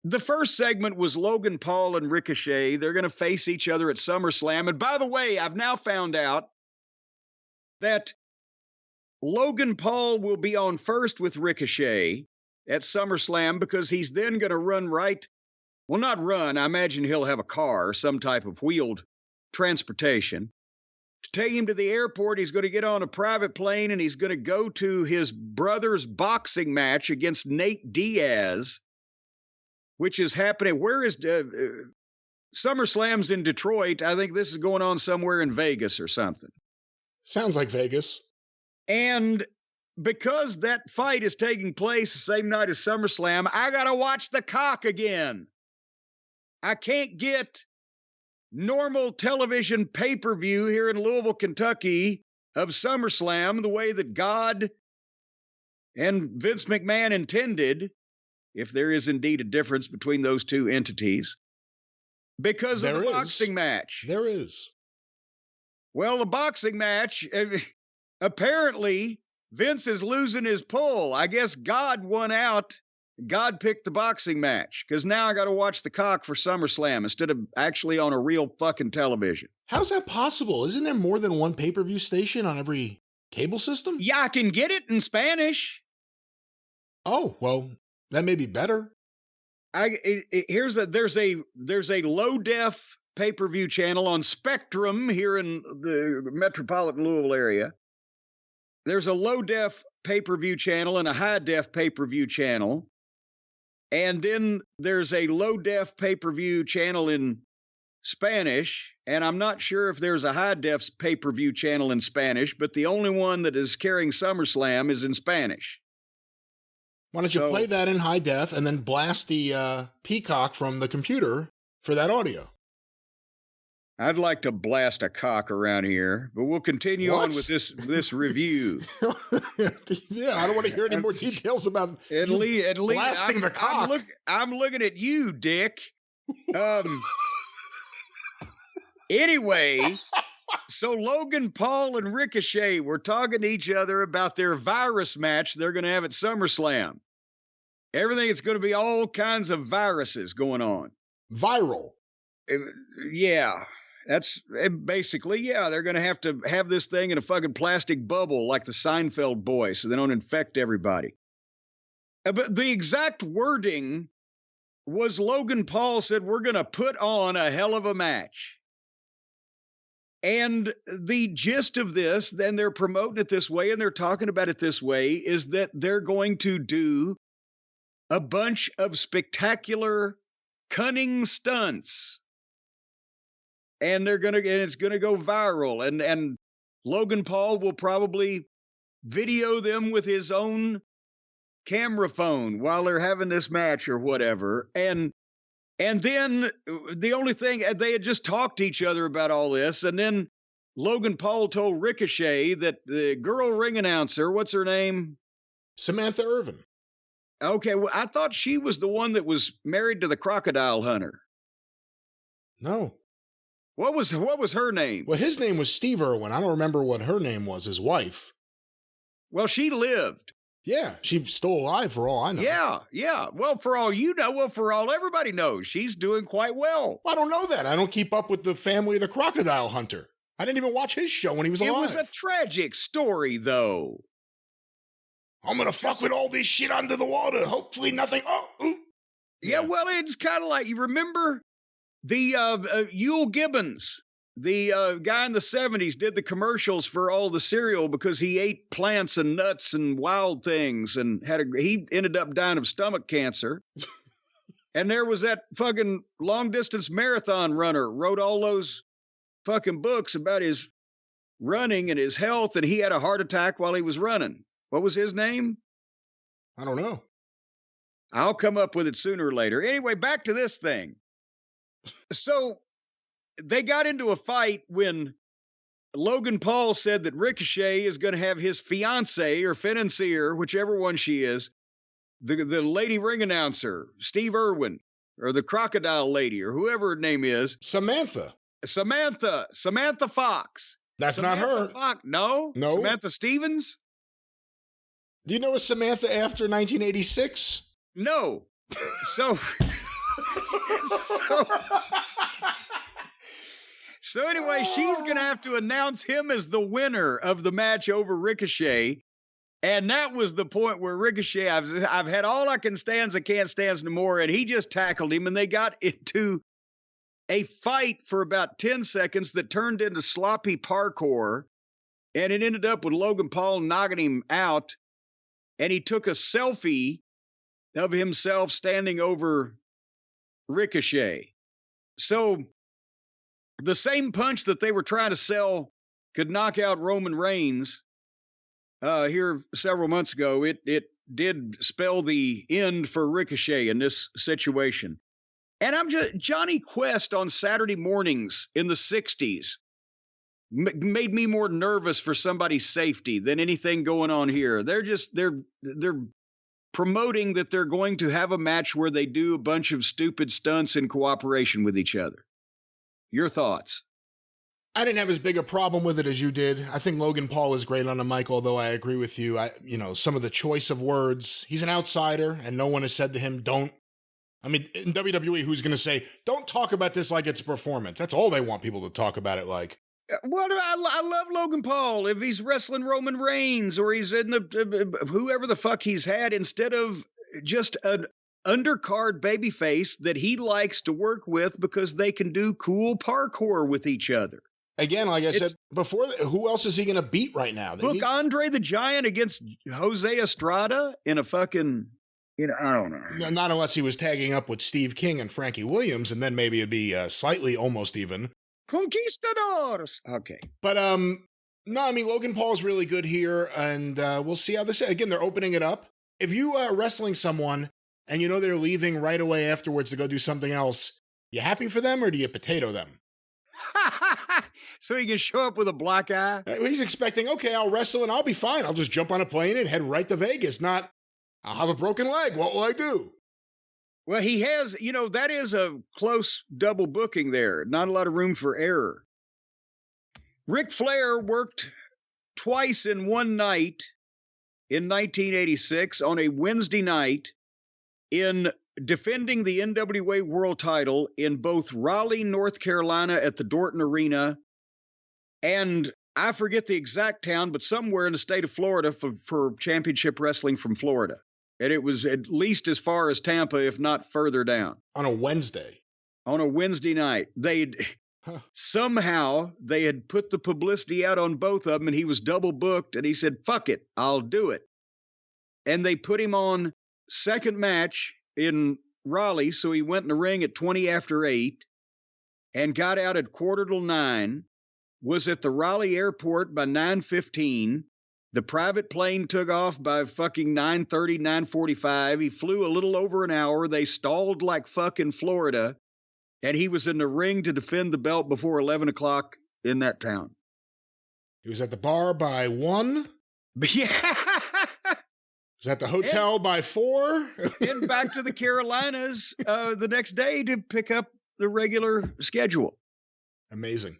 the first segment was Logan Paul and Ricochet. They're going to face each other at SummerSlam. And by the way, I've now found out that Logan Paul will be on first with Ricochet at SummerSlam because he's then going to run right. Well, not run. I imagine he'll have a car, some type of wheeled transportation. To take him to the airport, he's going to get on a private plane and he's going to go to his brother's boxing match against Nate Diaz, which is happening. Where is SummerSlam's in Detroit? I think this is going on somewhere in Vegas or something. Sounds like Vegas. And because that fight is taking place the same night as SummerSlam, I got to watch the cock again. I can't get normal television pay-per-view here in Louisville, Kentucky of SummerSlam the way that God and Vince McMahon intended, if there is indeed a difference between those two entities, because of the boxing match. There is. Well, the boxing match, apparently Vince is losing his pull. I guess God won out. God picked the boxing match because now I got to watch the cock for SummerSlam instead of actually on a real fucking television. How's that possible? Isn't there more than one pay-per-view station on every cable system? Yeah, I can get it in Spanish. Oh, well, that may be better. There's a low def pay-per-view channel on Spectrum here in the metropolitan Louisville area. There's a low def pay-per-view channel and a high def pay-per-view channel. And then there's a low def pay-per-view channel in Spanish. And I'm not sure if there's a high def pay-per-view channel in Spanish, but the only one that is carrying SummerSlam is in Spanish. Why don't you play that in high def and then blast the Peacock from the computer for that audio? I'd like to blast a cock around here, but we'll continue on with this review. Yeah, I don't want to hear any more details about at least blasting the cock. I'm looking at you, Dick. Anyway, so Logan Paul and Ricochet were talking to each other about their virus match they're going to have at SummerSlam. Everything is going to be all kinds of viruses going on. Viral. Yeah. That's basically, yeah, they're going to have this thing in a fucking plastic bubble like the Seinfeld boys so they don't infect everybody. But the exact wording was Logan Paul said, we're going to put on a hell of a match. And the gist of this, then they're promoting it this way and they're talking about it this way, is that they're going to do a bunch of spectacular, cunning stunts. And it's gonna go viral. And Logan Paul will probably video them with his own camera phone while they're having this match or whatever. And then the only thing, they had just talked to each other about all this, and then Logan Paul told Ricochet that the girl ring announcer, what's her name? Samantha Irvin. Okay, well, I thought she was the one that was married to the crocodile hunter. No. What was her name? Well, his name was Steve Irwin. I don't remember what her name was, his wife. Well, she lived. Yeah, she's still alive for all I know. Yeah. Well, for all you know, for all everybody knows, she's doing quite well. I don't know that. I don't keep up with the family of the crocodile hunter. I didn't even watch his show when he was alive. It was a tragic story, though. I'm going to fuck with all this shit under the water. Hopefully nothing. Yeah, well, it's kind of like, you remember the Yul Gibbons, the guy in the 70s, did the commercials for all the cereal because he ate plants and nuts and wild things and he ended up dying of stomach cancer. And there was that fucking long distance marathon runner, wrote all those fucking books about his running and his health, and he had a heart attack while he was running. What was his name? I don't know. I'll come up with it sooner or later. Anyway, back to this thing. So they got into a fight when Logan Paul said that Ricochet is going to have his fiance or financier, whichever one she is, the lady ring announcer, Steve Irwin, or the crocodile lady, or whoever her name is. Samantha Fox. That's not her. Fox. No. Samantha Stevens. Do you know a Samantha after 1986? No. So So anyway, she's going to have to announce him as the winner of the match over Ricochet. And that was the point where Ricochet, I've had all I can stands, I can't stands no more. And he just tackled him, and they got into a fight for about 10 seconds that turned into sloppy parkour. And it ended up with Logan Paul knocking him out. And he took a selfie of himself standing over Ricochet. So the same punch that they were trying to sell could knock out Roman Reigns here several months ago, it did spell the end for Ricochet in this situation. And I'm just, Johnny Quest on Saturday mornings in the 60s made me more nervous for somebody's safety than anything going on here. They're promoting that they're going to have a match where they do a bunch of stupid stunts in cooperation with each other. Your thoughts? I didn't have as big a problem with it as you did. I think Logan Paul is great on a mic, although I agree with you. Some of the choice of words, he's an outsider, and no one has said to him, don't. I mean, in WWE, who's going to say, don't talk about this like it's a performance? That's all they want people to talk about it like. Well, I love Logan Paul. If he's wrestling Roman Reigns or he's in the whoever the fuck he's had, instead of just an undercard babyface that he likes to work with because they can do cool parkour with each other. Again, like I said before, who else is he going to beat right now? Andre the Giant against Jose Estrada in a fucking, I don't know. Not unless he was tagging up with Steve King and Frankie Williams, and then maybe it'd be slightly almost even. Conquistadors. Okay. But, no, I mean, Logan Paul's really good here, and we'll see how this, again, they're opening it up. If you are wrestling someone and you know they're leaving right away afterwards to go do something else, you happy for them or do you potato them? So he can show up with a black eye? He's expecting, okay, I'll wrestle and I'll be fine. I'll just jump on a plane and head right to Vegas. Not, I'll have a broken leg. What will I do? Well, he has, that is a close double booking there. Not a lot of room for error. Ric Flair worked twice in one night in 1986 on a Wednesday night in defending the NWA World Title in both Raleigh, North Carolina at the Dorton Arena, and I forget the exact town, but somewhere in the state of Florida for championship wrestling from Florida. And it was at least as far as Tampa, if not further down. On a Wednesday? On a Wednesday night. Somehow they had put the publicity out on both of them, and he was double booked, and he said, fuck it, I'll do it. And they put him on second match in Raleigh, so he went in the ring at 20 after 8 and got out at 8:45, was at the Raleigh airport by 9:15. The private plane took off by fucking 9:30, 9:45. He flew a little over an hour. They stalled like fucking Florida, and he was in the ring to defend the belt before 11 o'clock in that town. He was at the bar by 1? Yeah. Was at the hotel by 4? And back to the Carolinas the next day to pick up the regular schedule. Amazing.